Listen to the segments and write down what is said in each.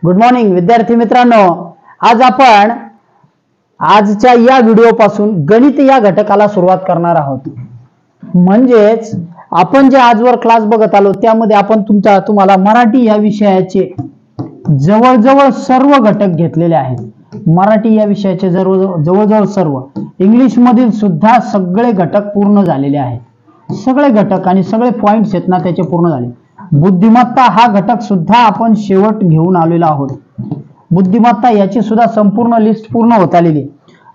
Good morning विद्यार्थी मित्रांनो, आज आपण आजच्या या व्हिडिओ पासून गणित या घटकाला सुरुवात करणार आहोत। म्हणजेच आपण जे आजवर क्लास बघत आलो त्यामध्ये आपण तुम्हाला मराठी या विषयाचे जवळजवळ सर्व घटक घेतलेले आहेत। मराठी या विषयाचे जवळजवळ सर्व, इंग्लिश मधील सुद्धा सगळे घटक पूर्ण झालेले आहेत। सगळे घटक आणि सगळे पॉइंट्स आहेत ना त्याचे पूर्ण झाले। बुद्धिमत्ता हा घटक सुद्धा आपण शेवट घेऊन आलेलो आहोत। बुद्धिमत्ता याची सुद्धा संपूर्ण लिस्ट पूर्ण होत आलेली।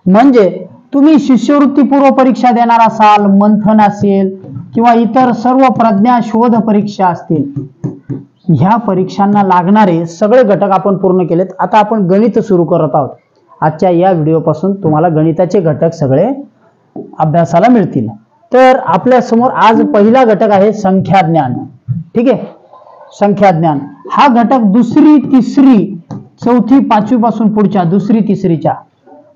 म्हणजे तुम्ही शिष्यवृत्ती पूर्व परीक्षा देणार असाल, मंथन असेल किंवा इतर सर्व प्रज्ञा शोध परीक्षा असतील, ह्या परीक्षांना लागणारे सगळे घटक आपण पूर्ण केलेत। आता आपण गणित सुरू करत आहोत। आजच्या या व्हिडिओ पासून तुम्हाला गणिताचे घटक सगळे अभ्यासाला मिळतील। तर आपल्या समोर आज पहिला घटक आहे संख्या ज्ञान। ठीक आहे, संख्या ज्ञान हा घटक दुसरी, तिसरी, चौथी, पाचवी पासून पुढच्या दुसरी, तिसरीच्या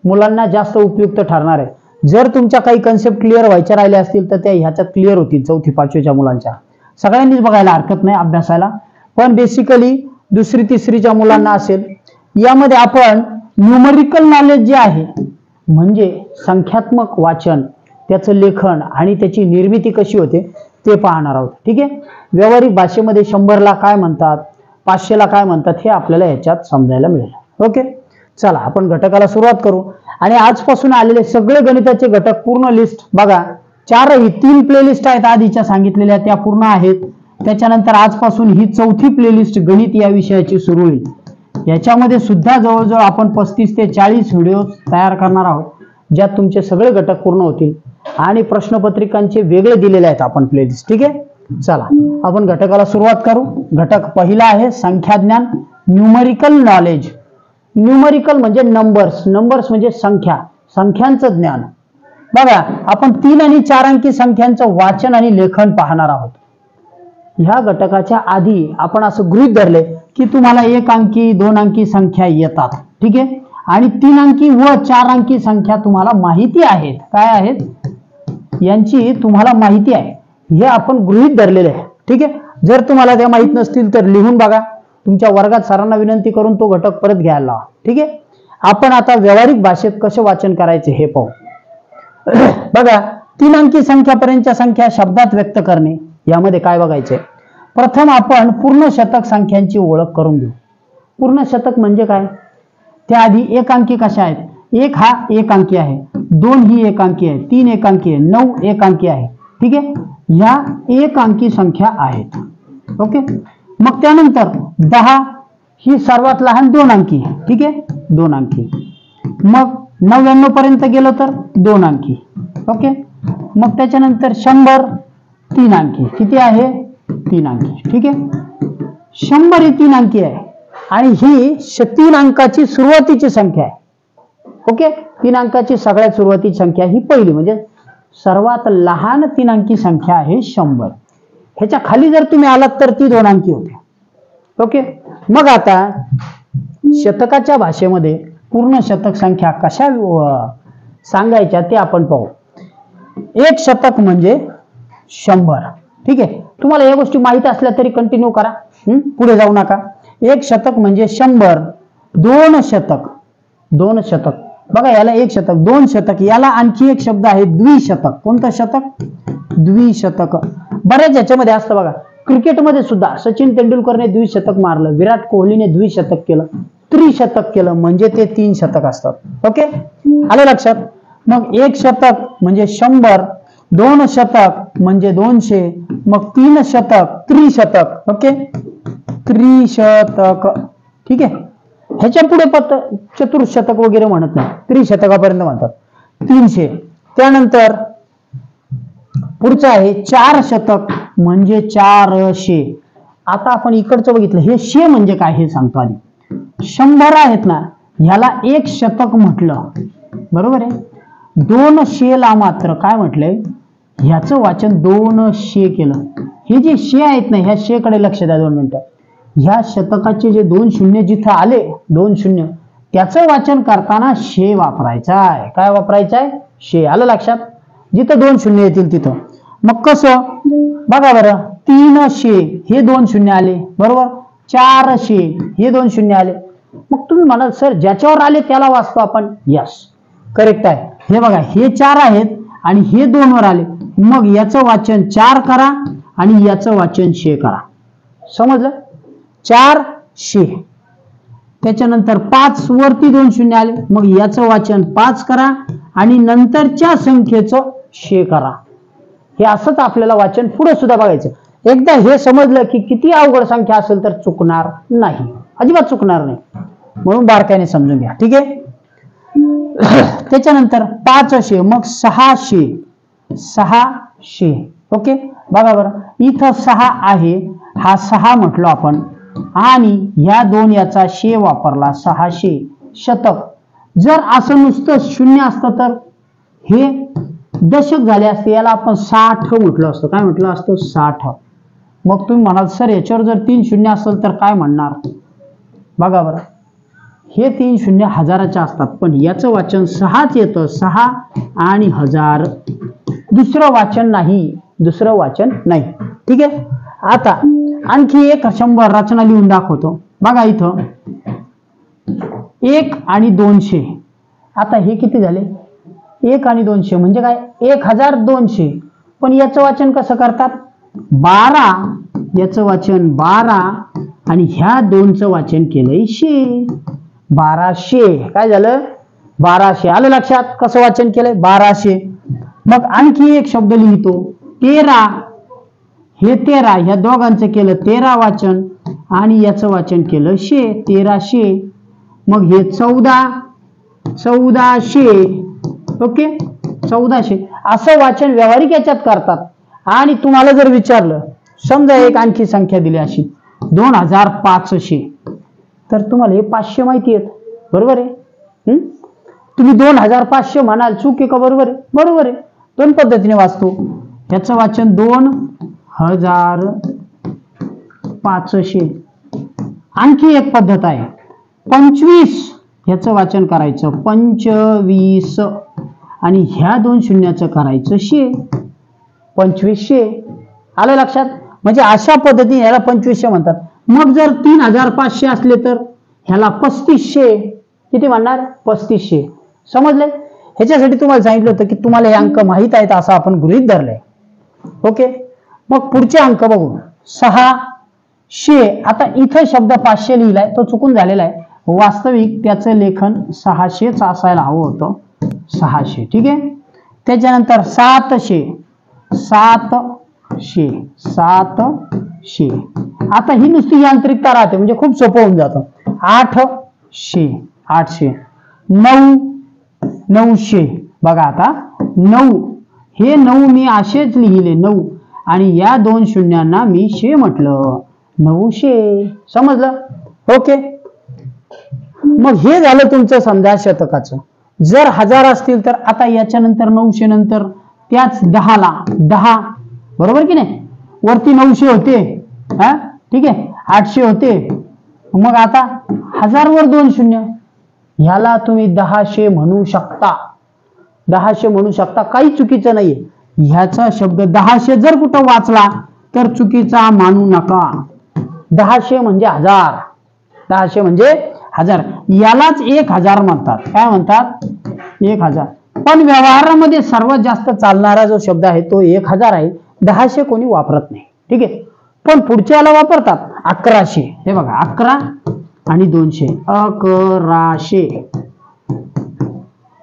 मुलांना जास्त उपयुक्त ठरणार आहे। जर तुमच्या काही कन्सेप्ट क्लिअर व्हायच्या राहिल्या असतील तर त्या ह्याच्यात क्लिअर होतील। चौथी, पाचवीच्या मुलांच्या सगळ्यांनीच बघायला हरकत नाही अभ्यासाला, पण बेसिकली दुसरी, तिसरीच्या मुलांना असेल। यामध्ये आपण न्यूमरिकल नॉलेज जे आहे म्हणजे संख्यात्मक वाचन, त्याचं लेखन आणि त्याची निर्मिती कशी होते ते पाहणार आहोत। ठीक आहे, व्यावहारिक भाषेमध्ये 100 ला काय म्हणतात, 500 ला काय म्हणतात हे आपल्याला याच्यात समजायला मिळेल। ओके, चला आपण घटकाला सुरुवात करू। आणि आजपासून आलेले सगळे गणिताचे घटक पूर्ण लिस्ट बघा। 3 प्लेलिस्ट आहेत आधीच्या सांगितलेल्या, त्या पूर्ण आहेत। त्याच्यानंतर आजपासून ही चौथी प्लेलिस्ट गणित या विषयाची सुरू होईल। याच्यामध्ये सुद्धा जवळजवळ आपण 35 ते 40 व्हिडिओ तयार करणार आहोत, ज्यात तुमचे सगळे घटक पूर्ण होतील आणि प्रश्नपत्रिकांचे वेगळे दिलेले आहेत आपण प्लेलिस्ट। ठीक आहे, चला आपण घटकाला सुरुवात करू। घटक पहिला आहे संख्या ज्ञान, न्यूमरिकल नॉलेज। न्यूमरिकल म्हणजे नंबर्स, नंबर्स म्हणजे संख्या, संख्यांचं ज्ञान। बघा, आपण 3 आणि 4 अंकी संख्यांचं वाचन आणि लेखन पाहणार आहोत। ह्या घटकाच्या आधी आपण असं गृहीत धरले की तुम्हाला 1 अंकी 2 अंकी संख्या येतात। ठीक आहे, आणि 3 अंकी व 4 अंकी संख्या तुम्हाला माहिती आहेत। काय आहेत यांची तुम्हाला माहिती आहे, हे आपण गृहीत धरलेले आहे। ठीक आहे, जर तुम्हाला त्या माहित नसतील तर लिहून बघा। तुमच्या वर्गात सरांना विनंती करून तो घटक परत घ्यायला लावा। ठीक आहे, आपण आता व्यावहारिक भाषेत कसे वाचन करायचे हे पाहू। बघा, 3 अंकी संख्यापर्यंतच्या संख्या शब्दात व्यक्त करणे, यामध्ये काय बघायचे। प्रथम आपण पूर्ण शतक संख्यांची ओळख करून घेऊ। पूर्ण शतक म्हणजे काय, त्याआधी 1 अंकी कशा आहेत। 1 हा 1 अंकी आहे, 2 ही 1 अंकी आहे, 3 1 अंकी आहे, 9 1 अंकी आहे। ठीक आहे, ह्या 1 अंकी संख्या आहेत। ओके, मग त्यानंतर 10 ही सर्वात लहान 2 अंकी आहे। ठीक आहे, 2 अंकी। मग 99 पर्यंत गेलो तर 2 अंकी। ओके, मग त्याच्यानंतर 100 3 अंकी, किती आहे 3 अंकी। ठीक आहे, 100 ही 3 अंकी आहे आणि ही 3 अंकाची सुरुवातीची संख्या आहे। ओके, 3 अंकाची सगळ्यात सुरुवातीची संख्या ही पहिली म्हणजे सर्वात लहान 3 अंकी संख्या आहे 100। ह्याच्या खाली जर तुम्ही आलात तर ती 2 अंकी होते। ओके, मग आता शतकाच्या भाषेमध्ये पूर्ण शतक संख्या कशा सांगायच्या ते आपण पाहू। 1 शतक म्हणजे 100। ठीक आहे, तुम्हाला या गोष्टी माहित असल्या तरी कंटिन्यू करा, पुढे जाऊ नका। 1 शतक म्हणजे 100। 2 शतक, 2 शतक बघा, याला 1 शतक, 2 शतक, याला आणखी एक शब्द आहे द्विशतक। कोणतं शतक, द्विशतक। बऱ्याच याच्यामध्ये असतं बघा, क्रिकेटमध्ये सुद्धा सचिन तेंडुलकरने द्विशतक मारलं, विराट कोहलीने द्विशतक केलं, त्रिशतक केलं, म्हणजे ते 3 शतक असतात। ओके, आलं लक्षात। मग 1 शतक म्हणजे 100, 2 शतक म्हणजे 200, मग 3 शतक त्रिशतक। ओके, त्रिशतक। ठीक आहे, ह्याच्या पुढे चतुर्शतक वगैरे म्हणत नाही, त्रिशतकापर्यंत म्हणतात, 300। त्यानंतर पुढचं आहे 4 शतक म्हणजे 400। आता आपण इकडचं बघितलं, हे शे म्हणजे काय हे सांगतो आधी। 100 आहेत ना, ह्याला 1 शतक म्हटलं, बरोबर आहे। 200 ला मात्र काय म्हटलंय, ह्याचं वाचन 200 केलं। हे जे शे आहेत ना, ह्या शे कडे लक्ष द्या 2 मिनिटं। ह्या शतकाचे जे 2 शून्य जिथं आले, 2 शून्य, त्याचं वाचन करताना शे वापरायचा आहे। काय वापरायचं आहे, शे। आलं लक्षात, जिथं 2 शून्य येतील तिथं। मग कसं बघा बरं, 300 हे 2 शून्य आले, बरोबर। 400 हे 2 शून्य आले. मग तुम्ही म्हणाल सर ज्याच्यावर आले त्याला वाचतो आपण. यस, करेक्ट आहे. हे बघा हे 4 आहेत आणि हे 2 वर आले, मग याचं वाचन 4 करा आणि याचं वाचन 6 करा. समजलं? 400. त्याच्यानंतर 5 वरती 2 शून्य आले, मग याचं वाचन 5 करा आणि नंतरच्या संख्येचं 6 करा. हे असंच आपल्याला वाचन पुढे सुद्धा बघायचं. एकदा हे समजलं की किती अवघड संख्या असेल तर चुकणार नाही, अजिबात चुकणार नाही. म्हणून बारकाईने समजून घ्या. ठीक आहे. त्याच्यानंतर 500 मग 600. ओके, बघा बरं इथं 6 आहे, हा 6 म्हटलो आपण आणि ह्या 2 याचा 6 वापरला, 600 शतक. जर असं नुसतं शून्य असतं तर हे दशक झाले असते, याला आपण 60 म्हटलं असतं. काय म्हटलं असतं? 60. मग तुम्ही म्हणाल सर याच्यावर जर 3 शून्य असेल तर काय म्हणणार? बघा बरं हे 3 शून्य हजाराच्या असतात, पण याचं वाचन 6च येतं, 6 आणि 1000. दुसरं वाचन नाही, दुसरं वाचन नाही. ठीक आहे. आता आणखी एक 100 रचना लिहून दाखवतो. बघा इथं 1 आणि 200. आता हे किती झाले? 1 आणि 200 म्हणजे काय? 1200. पण याचं वाचन कसं करतात? 12. याचं वाचन 12 आणि ह्या 2चं वाचन केलंय 100. 1200. काय झालं? 1200. आलं लक्षात कसं वाचन केलंय? 1200. मग आणखी एक शब्द लिहितो 13. हे 13, ह्या दोघांचं केलं 13 वाचन आणि याचं वाचन केलं 100. 1300. मग हे 1400. ओके, 1400. असं वाचन व्यावहारिक याच्यात करतात. आणि तुम्हाला जर विचारलं समजा एक आणखी संख्या दिली अशी 2500, तर तुम्हाला हे 500 माहिती आहेत, बरोबर आहे. तुम्ही 2500 म्हणाल, चूक आहे का? बरोबर आहे, बरोबर आहे. 2 पद्धतीने वाचतो. याचं वाचन 2500. आणखी एक पद्धत आहे 25. ह्याचं वाचन करायचं 25 आणि ह्या 2 शून्याचं करायचं 100. 2500. आलं लक्षात? म्हणजे अशा पद्धतीने ह्याला 2500 म्हणतात. मग जर 3500 असले तर ह्याला 3500. किती म्हणणार? 3500. समजले? ह्याच्यासाठी तुम्हाला सांगितलं होतं की तुम्हाला हे अंक माहित आहेत असं आपण गृहीत धरलंय. ओके, मग पुढचे अंक बघू. 600. आता इथं शब्द 500 लिहिलाय, तो चुकून झालेला आहे. वास्तविक त्याचं लेखन 600च असायला हवं होतं. 600. ठीक आहे. त्याच्यानंतर 700. 700. आता ही नुसती यांत्रिकता राहते, म्हणजे खूप सोपं होऊन जातं. 800. 900. बघा आता 9, हे 9 मी असेच लिहिले 9 आणि या 2 शून्यांना मी 100 म्हटलं, 900. समजलं? ओके. मग हे झालं तुमचं समजा शतकाचं. जर 1000 असतील तर आता याच्यानंतर 900 नंतर त्याच 10ला 10, बरोबर की नाही? वरती 900 होते, ठीक आहे, 800 होते. मग आता 1000 वर 2 शून्य, ह्याला तुम्ही 1000 म्हणू शकता. 1000 म्हणू शकता, काही चुकीचं नाहीये. ह्याचा शब्द 1000 जर कुठं वाचला तर चुकीचा मानू नका. 1000 म्हणजे 1000. 1000 म्हणजे 1000. यालाच 1000 म्हणतात. काय म्हणतात? 1000. पण व्यवहारामध्ये सर्वात जास्त चालणारा जो शब्द आहे तो 1000 आहे. 1000 कोणी वापरत नाही. ठीक आहे. पण पुढच्याला वापरतात 1100. हे बघा 11 आणि 200, 1100.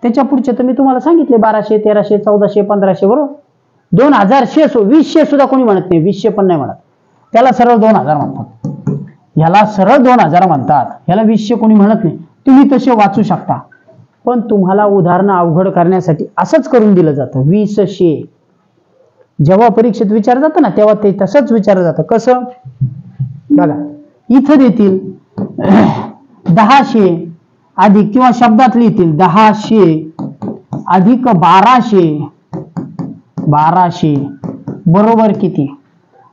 त्याच्या पुढचे तर मी तुम्हाला सांगितले 1200, 1300, 1400, 1500, बरोबर. 2100, 2000 सुद्धा कोणी म्हणत नाही, 2000 पण नाही म्हणत. त्याला सरळ 2000 म्हणतात. ह्याला सरळ 2000 म्हणतात, ह्याला 2000 कोणी म्हणत नाही. तुम्ही तसे वाचू शकता, पण तुम्हाला उदाहरणं अवघड करण्यासाठी असंच करून दिलं जातं 2000. जेव्हा परीक्षेत विचारलं जातं ना तेव्हा ते तसंच विचारलं जातं. कसं? बघा इथं देतील 1000 अधिक किंवा शब्दात लिहितील 1000 अधिक 1200. 1200 बरोबर किती?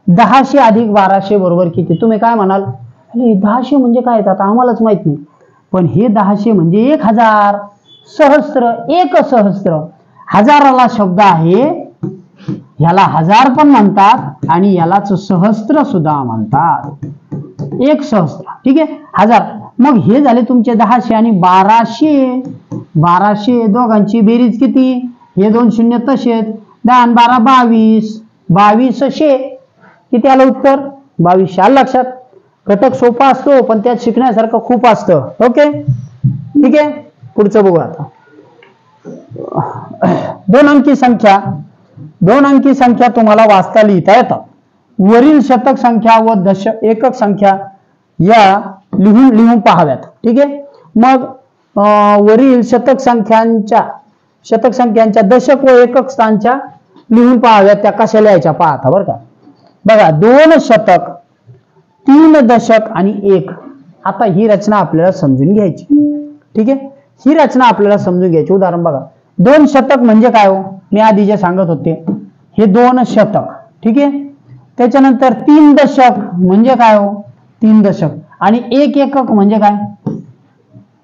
1000 अधिक 1200 बरोबर किती? तुम्ही काय म्हणाल? अरे 1000 म्हणजे काय आता आम्हालाच माहित नाही. पण हे 1000 म्हणजे 1000. सहस्त्र, एक सहस्त्र. हजाराला शब्द आहे, ह्याला 1000 पण म्हणतात आणि यालाच सहस्त्र सुद्धा म्हणतात. एक सहस्त्र, ठीक आहे, हजार. मग हे झाले तुमचे 1000 आणि 1200. 1200 दोघांची बेरीज किती? हे 2 शून्य तसेच, 10 आणि 12 22. 2200 किती आलं उत्तर? 2200. आलं लक्षात? घटक सोपा असतो पण त्यात शिकण्यासारखं खूप असतं. ओके, ठीक आहे. पुढचं बघू आता. 2 अंकी संख्या. 2 अंकी संख्या तुम्हाला वाचता लिहिता येतात. वरील शतक संख्या व एकक संख्या या लिहून पाहाव्यात, ठीक आहे. मग वरील शतक संख्यांच्या दशक व एकक स्थानच्या लिहून पाहाव्यात. त्या कशा लिहायच्या पाहता बरं का. बघा, 2 शतक, 3 दशक आणि 1. आता ही रचना आपल्याला समजून घ्यायची, ठीक आहे. ही रचना आपल्याला समजून घ्यायची. उदाहरण बघा, 2 शतक म्हणजे काय हो? मी आधी जे सांगत होते, हे 2 शतक, ठीक आहे. त्याच्यानंतर 3 दशक म्हणजे काय हो? 3 दशक. आणि 1 एकक म्हणजे काय?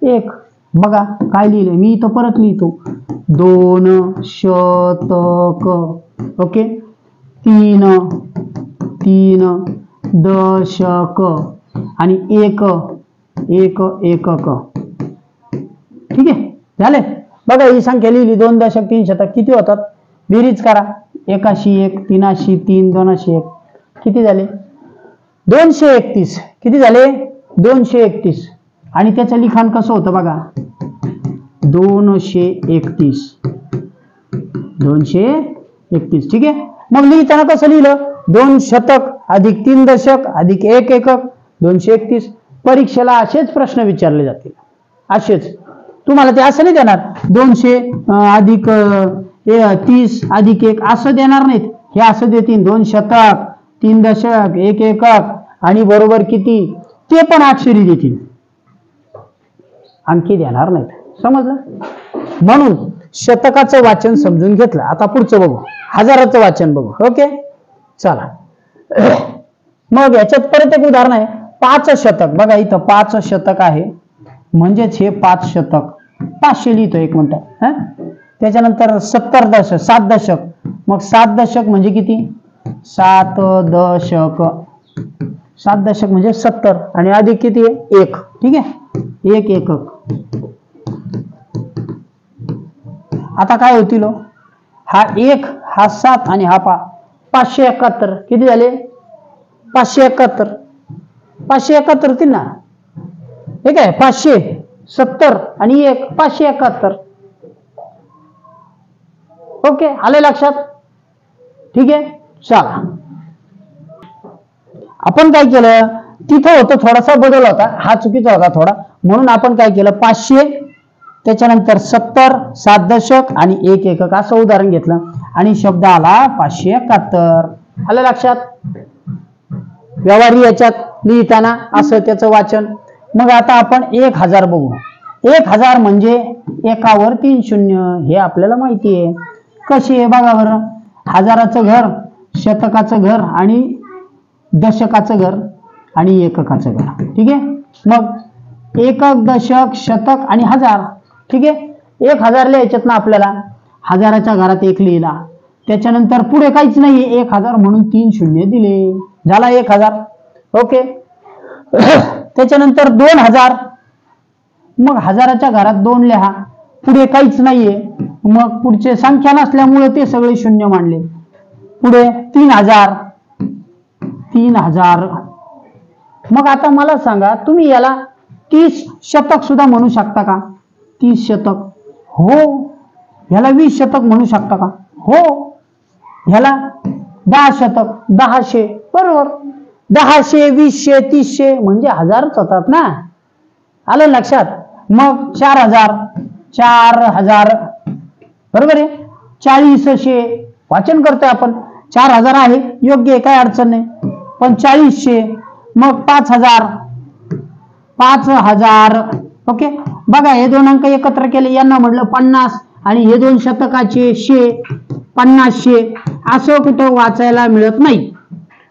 1. बघा काय लिहिले मी इथं, परत लिहितो. 2 शतक, ओके. 3 दशक आणि 1 एकक, ठीक आहे. झाले. बघा ही संख्या लिहिली, 2 दशक 3 शतक किती होतात? बेरीज करा. 81, 380, 3, 201 किती झाले? 231. किती झाले? 231. आणि त्याचं लिखाण कसं होतं बघा, 231. 231, ठीक आहे. मग लिहिताना कसं लिहिलं? 2 शतक अधिक 3 दशक अधिक 1 एकक, 231. परीक्षेला असेच प्रश्न विचारले जातील, असेच. तुम्हाला ते असं नाही देणार 200 अधिक 30 अधिक 1 असं देणार नाहीत. हे असं देतील 2 शतक 3 दशक 1 एकक आणि बरोबर किती, ते पण अक्षरी देतील, अंकी देणार नाहीत. समजलं? म्हणून शतकाचं वाचन समजून घेतलं. आता पुढचं बघू, हजाराचं वाचन बघू. ओके, चला. मग याच्यात परत एक उदाहरण आहे, 5 शतक. बघा इथं 5 शतक आहे, म्हणजेच हे 5 शतक. 500 लिहितो, 1 मिनिट. त्याच्यानंतर 7 दशक. मग 7 दशक म्हणजे किती? 7 दशक. 7 दशक म्हणजे 70 आणि अधिक किती आहे? 1, ठीक आहे. 1 एकक. आता काय होतील? हा 1, हा 7 आणि हा 571. किती झाले? 571. 571 होतील ना, ठीक आहे. 570 आणि 1 571. ओके, आले लक्षात? ठीक आहे. चला, आपण काय केलं, तिथं होतं थोडासा बदल होता, हा चुकीचा होता थोडा, म्हणून आपण काय केलं, 500 त्याच्यानंतर 70 7 दशक आणि 1 एकक असं उदाहरण घेतलं आणि शब्द आला 571. आलं लक्षात? व्यवहारी याच्यात लिहिताना असं त्याचं वाचन. मग आता आपण 1000 बघू. 1000 म्हणजे एकावर 3 शून्य, हे आपल्याला माहिती आहे. कशी आहे बघा बरं. हजाराचं घर, शतकाचं घर आणि दशकाचं घर आणि एककाचं घर, ठीक आहे. मग एकक, दशक, शतक आणि हजार, ठीक आहे. 1000 लिहायच्यात ना आपल्याला. हजाराच्या घरात 1 लिहिला, त्याच्यानंतर पुढे काहीच नाही, 1000 म्हणून 3 शून्य दिले, झाला 1000. ओके. त्याच्यानंतर 2000. मग हजाराच्या घरात 2 लिहा, पुढे काहीच नाहीये, मग पुढचे संख्या नसल्यामुळे ते सगळे शून्य मांडले. पुढे 3000. मग आता मला सांगा, तुम्ही याला 30 शतक सुद्धा म्हणू शकता का? 30 शतक, हो. ह्याला 20 शतक म्हणू शकता का? हो. ह्याला 10 शतक, 1000, बरोबर. 1000, 2000, 3000 म्हणजे हजारच होतात ना. आलं लक्षात? मग 4000, बरोबर आहे. 4000 वाचन करतोय आपण. 4000 आहे, योग्य आहे, काय अडचण नाही. पण 4000, मग 5000. ओके. बघा हे 2 अंक एकत्र केले, यांना म्हटलं 50 आणि हे 2 शतकाचे 100, 50. असं कुठं वाचायला मिळत नाही,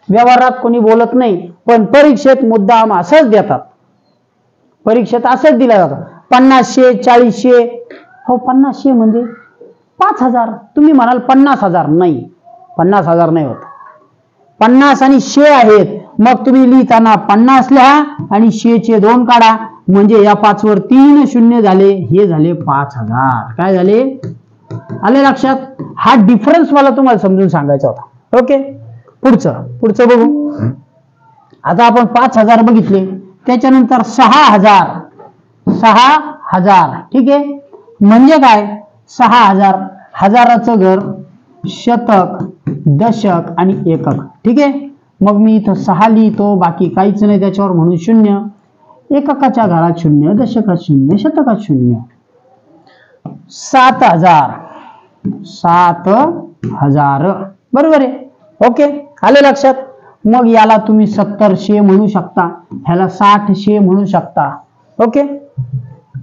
व्यवहारात कोणी बोलत नाही, पण परीक्षेत मुद्दाम असंच देतात. परीक्षेत असंच दिलं जातं. 50, 40. हो, 50 म्हणजे 5000. तुम्ही म्हणाल 50,000, नाही, 50,000 नाही होत. 50 आणि 100 आहेत मग तुम्ही लिहिताना 50 लिहा आणि 100 चे 2 काढा, म्हणजे या 5 वर 3 शून्य झाले, हे झाले 5000. काय झाले? आले लक्षात? हा डिफरन्स मला तुम्हाला समजून सांगायचा होता. ओके, पुढचं बघू. आता आपण 5000 बघितले, त्याच्यानंतर 6000. ठीक आहे, म्हणजे काय? 6000 हजाराचं घर, शतक, दशक आणि एकक. ठीक आहे, मग मी इथं 6 लिहितो, बाकी काहीच नाही त्याच्यावर, म्हणून 0. एककाच्या घरात 0, दशकात 0, शतकात 0. 7000. बरोबर आहे. ओके, आले लक्षात? मग याला तुम्ही 7000 म्हणू शकता, ह्याला 6000 म्हणू शकता. ओके,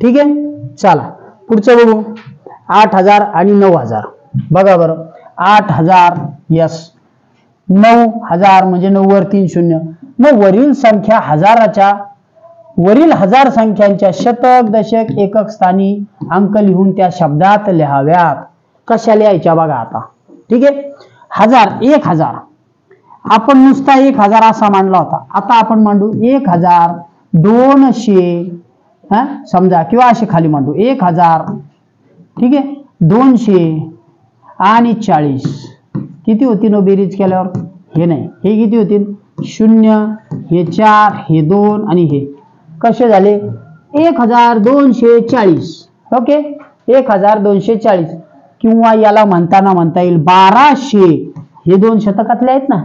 ठीक आहे. चला पुढचं बघू. 8000 आणि 9000. बघा बरं, 8000 यस, 9000 म्हणजे 9 वर 3 शून्य. मग वरील हजार संख्यांच्या शतक, दशक, एकक स्थानी अंक लिहून त्या शब्दात लिहाव्यात. कशा लिहायच्या बघा आता. ठीक आहे, 1000 आपण नुसता 1000 असा मांडला होता, आता आपण मांडू 1200. समजा, किंवा असे खाली मांडू 1000. ठीक आहे, 200 आणि 40 किती होती नो बेरीज केल्यावर? हे नाही, हे किती होतील? 0, हे 4, हे 2 आणि हे कसे झाले? 1240. ओके, 1240. किंवा याला म्हणता येईल 1200. हे 2 शतकातले आहेत ना,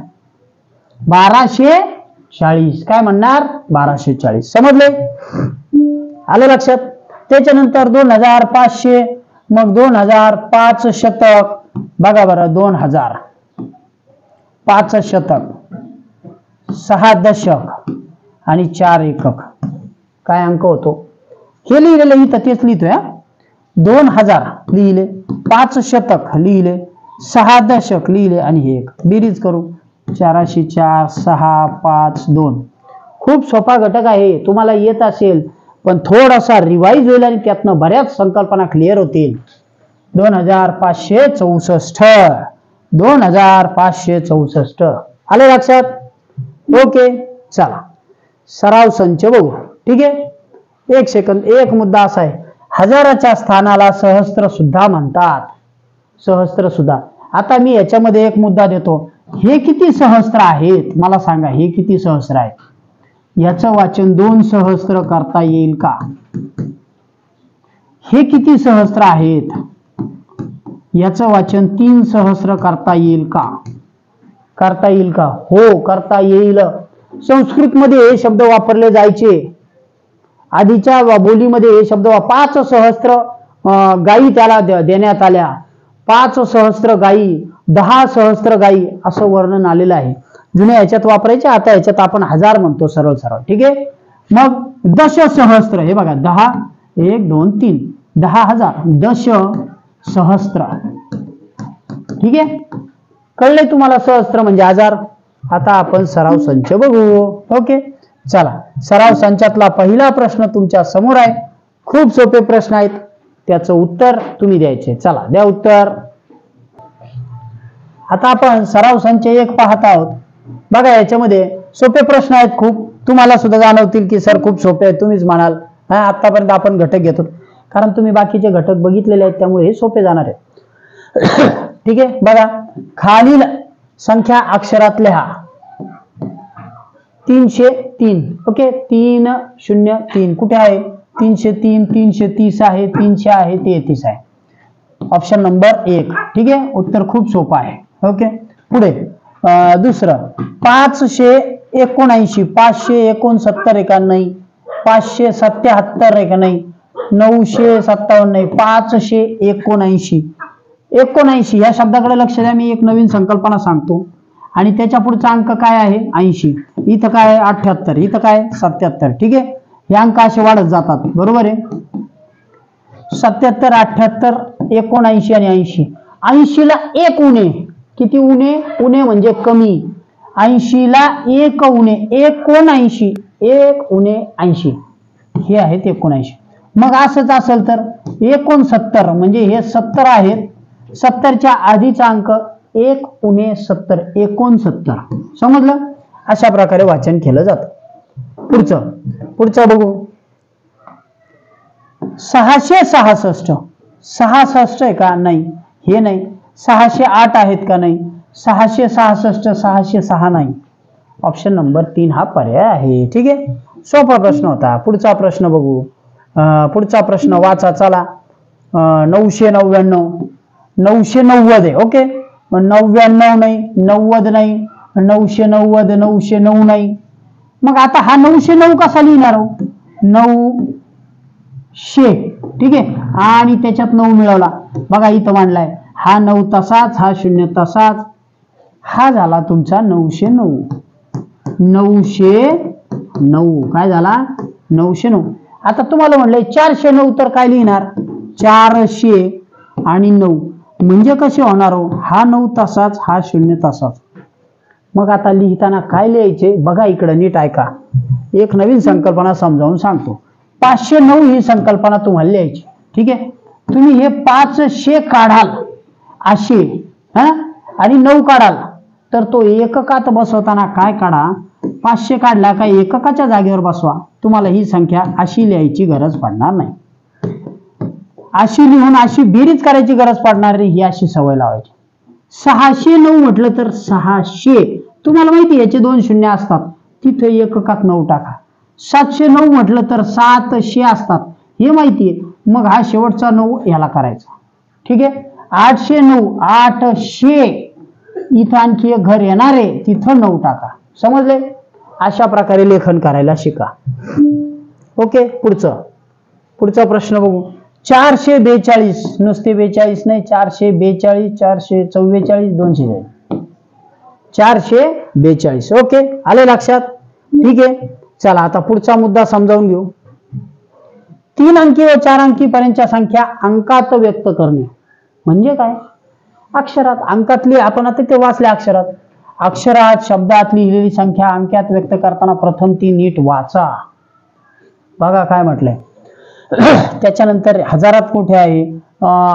1240. काय म्हणणार? 1240. समजले? आलं लक्षात? त्याच्यानंतर 2500. मग 2005 शतक. बघा बरं, 2000 5 शतक, 6 दशक आणि 4 एकक. काय अंक होतो? हे लिहिलेलं इथं तेच लिहितोय. 2000 लिहिले, 5 शतक लिहिले, 6 दशक लिहिले आणि हे एक. बेरीज करू. 404, 6, 5, 2. खूप सोपा घटक आहे, तुम्हाला येत असेल, पण थोडासा रिवाइज होईल आणि त्यातनं बऱ्याच संकल्पना क्लिअर होतील. 2564. 2564. आले लक्षात? ओके, चला सराव संच बघू. ठीक आहे, 1 सेकंद. एक मुद्दा असा आहे, हजाराच्या स्थानाला सहस्त्र सुद्धा म्हणतात. सहस्त्र सुद्धा. आता मी याच्यामध्ये एक मुद्दा देतो. हे किती सहस्त्र आहेत मला सांगा? हे किती सहस्त्र आहेत? याचं वाचन 2 सहस्त्र करता येईल का? हे किती सहस्त्र आहेत? याचं वाचन 3 सहस्त्र करता येईल का? करता येईल का? हो, करता येईल. संस्कृत मध्ये हे शब्द वापरले जायचे. आधीच्या बोलीमध्ये हे शब्द 5 सहस्त्र गायी त्याला देण्यात आल्या. 5 सहस्त्र गायी, 10 सहस्त्र गायी असं वर्णन आलेलं आहे. जुन्या याच्यात वापरायचे, आता याच्यात आपण 1000 म्हणतो सरळ. ठीक आहे, मग दश सहस्त्र. हे बघा, 10, 1, 2, 3, 10,000. दश सहस्त्र. ठीक आहे, कळलंय तुम्हाला? सहस्त्र म्हणजे 1000. आता आपण सराव संच बघू. ओके, चला सराव संचातला पहिला प्रश्न तुमच्या समोर आहे. खूप सोपे प्रश्न आहेत, त्याचं उत्तर तुम्ही द्यायचे. चला द्या उत्तर. आता आपण सराव संच 1 पाहत आहोत. बघा, याच्यामध्ये सोपे प्रश्न आहेत खूप. तुम्हाला सुद्धा जाणवतील की सर खूप सोपे आहेत, तुम्हीच म्हणाल. आतापर्यंत आपण घटक घेतो, कारण तुम्ही बाकीचे घटक बघितलेले आहेत, त्यामुळे हे सोपे जाणार आहेत. ठीक आहे, बघा, खालील संख्या अक्षरात लिहा. 303. ओके, 303 कुठे आहे? 303, 330 आहे, 300 आहे, 33 आहे. Option number 1. ठीक आहे, उत्तर खूप सोपं आहे. ओके, पुढे दुसरं 579. 569 आहे का? नाही. 577 आहे का? नाही. 957 नाही. 579. 79 या शब्दाकडे लक्ष द्या. मी एक नवीन संकल्पना सांगतो आणि त्याच्या पुढचा अंक काय आहे? 80. इथं काय आहे? 78. इथं काय? 77. ठीक आहे, हे अंक असे वाढत जातात. बरोबर आहे. 77, 78, 79 आणि 80. 80 ला 1 उणे. किती उणे? उणे म्हणजे कमी. 80 ला 1 उणे 79. 1 उणे 80 हे आहेत 79. मग असंच असेल तर 69 म्हणजे हे 70 आहेत. 70च्या आधीचा अंक 1 उणे 70 69. समजलं? अशा प्रकारे वाचन केलं जातं. पुढचं बघू. 666 66 आहे का? नाही, हे नाही. 608 आहेत का? नाही. 666 606 नाही. ऑप्शन नंबर 3 हा पर्याय आहे. ठीक आहे, सोपा प्रश्न होता. पुढचा प्रश्न बघू. पुढचा प्रश्न वाचा चला. 999 990 आहे. ओके, 99 नाही, 90 नाही, 990 909 नाही. मग आता हा 909 कसा लिहिणार? 900. ठीक आहे, आणि त्याच्यात 9 मिळवला. बघा इथं मांडलाय हा 9 तसाच, हा 0 तसाच, हा झाला तुमचा 909. 909 काय झाला? 909. आता तुम्हाला म्हणलंय 409 तर काय लिहिणार? 400 आणि 9 म्हणजे कसे होणार हो? हा 9 तसाच, हा 0 तसाच. मग आता लिहिताना काय लिहायचे? बघा इकडे नीट ऐका. एक नवीन संकल्पना समजावून सांगतो. 509 ही संकल्पना तुम्हाला लिहायची. ठीक आहे, तुम्ही हे 500 काढाल असे, आणि 9 काढाल तर तो एककात बसवताना काय काढा? 500 काढला का एककाच्या जागेवर बसवा. तुम्हाला ही संख्या अशी लिहायची गरज पडणार नाही. अशी लिहून अशी बेरीज करायची गरज पडणार नाही. ही अशी सवय लावायची. 609 म्हटलं तर 600, तुम्हाला माहिती याचे 2 शून्य असतात, तिथे एककात 9 टाका. 709 म्हटलं तर 700 असतात, हे माहितीये. मग हा शेवटचा 9 याला करायचा. ठीक आहे, 809 800, इथं आणखी एक घर येणार आहे, तिथं 9 टाका. समजले? अशा प्रकारे लेखन करायला शिका. ओके, पुढचा प्रश्न बघू. 442 नुसते 42 नाही, 442 444 240 442. ओके, आले लक्षात? ठीक आहे, चला आता पुढचा मुद्दा समजावून घेऊ. 3 अंकी व 4 अंकी पर्यंतच्या संख्या अंकात व्यक्त करणे म्हणजे काय? अक्षरात. अंकातली आपण आता ते वाचले. अक्षरात शब्दात लिहिलेली संख्या अंकात व्यक्त करताना प्रथम ती नीट वाचा. बघा काय म्हटलंय. त्याच्यानंतर हजारात कुठे आहे?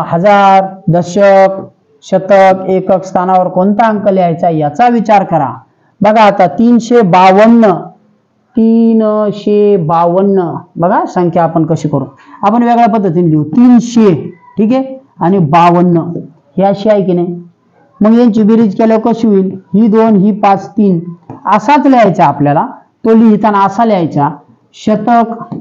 हजार, दशक, शतक, एकक स्थानावर कोणता अंक लिहायचा याचा विचार करा. बघा आता 352. बघा संख्या आपण कशी करू? आपण वेगळ्या पद्धतीने लिहू. 300. ठीक आहे, आणि 52 ही अशी आहे की नाही? मग यांची बेरीज केल्यावर कशी होईल? ही 2 ही 5 3 असाच लिहायचा आपल्याला. तो लिहिताना असा लिहायचा शतक,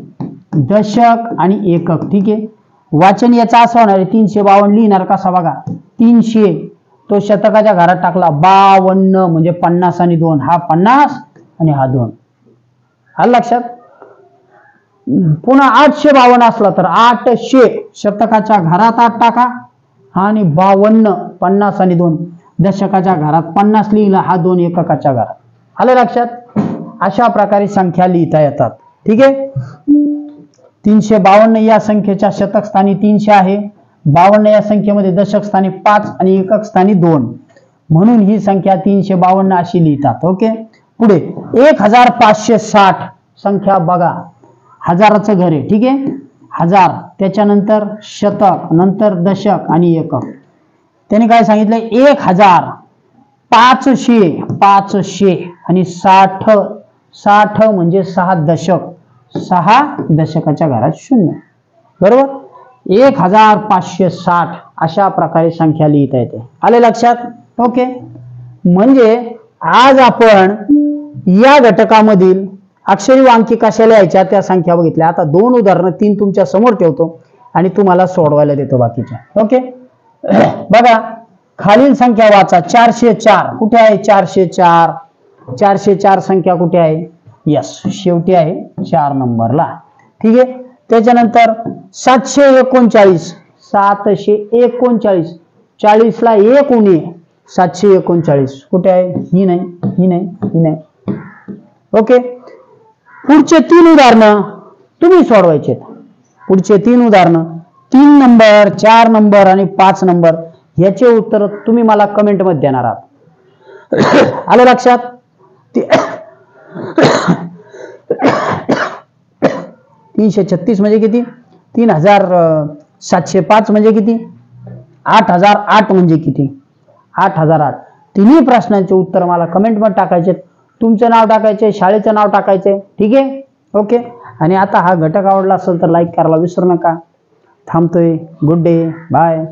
दशक आणि एकक. ठीक आहे, वाचन याचा असं होणार आहे. 352 लिहिणार कसा? बघा 300 तो शतकाच्या घरात टाकला. 52 म्हणजे 50 आणि 2, हा 50 आणि हा 2. आलं लक्षात? पुन्हा 852 असला तर 800 शतकाच्या घरात 8 टाका, आणि 52 50 आणि 2 दशकाच्या घरात 50 लिहिला, हा 2 एककाच्या घरात. आलं लक्षात? अशा प्रकारे संख्या लिहिता येतात. ठीक आहे, 352 या संख्येच्या शतक स्थानी 300 आहे, 52 या संख्येमध्ये दशक स्थानी 5 आणि एकक स्थानी 2, म्हणून ही संख्या 352 अशी लिहितात. ओके, पुढे 1560 संख्या बघा. हजाराचं घर आहे. ठीक आहे, हजार, त्याच्यानंतर शतक, नंतर दशक आणि एकक. त्याने काय सांगितलंय? 1000 500 आणि 60 म्हणजे 6 दशक, 6 दशकाच्या घरात 0. बरोबर? 1560 अशा प्रकारे संख्या लिहिता येते. आले लक्षात? ओके, म्हणजे आज आपण या घटकामधील अक्षरी व अंकी कशा लिहायच्या त्या संख्या बघितल्या. आता 2 उदाहरणं 3 तुमच्या समोर ठेवतो आणि तुम्हाला सोडवायला देतो बाकीच्या. ओके, बघा खालील संख्या वाचा. 404 कुठे आहे? 404 संख्या कुठे आहे? यस, शेवटी आहे 4 नंबरला. ठीक आहे, त्याच्यानंतर 739 40 ला 1 उणे 739 कुठे आहे? ही नाही. ओके, पुढचे 3 उदाहरणं तुम्ही सोडवायचे. पुढचे 3 उदाहरणं 3 नंबर 4 नंबर आणि 5 नंबर याचे उत्तर तुम्ही मला कमेंट मध्ये देणार आहात. आलं लक्षात? 336 म्हणजे किती? 3705 म्हणजे किती? 8008 म्हणजे किती? 8008. तिन्ही प्रश्नांचे उत्तर मला कमेंट मध्ये टाकायचे. तुमचं नाव टाकायचे, शाळेचं नाव टाकायचे. ठीक आहे, ओके. आणि आता हा घटक आवडला असेल तर लाईक करायला विसरू नका. थांबतोय. Good day, bye.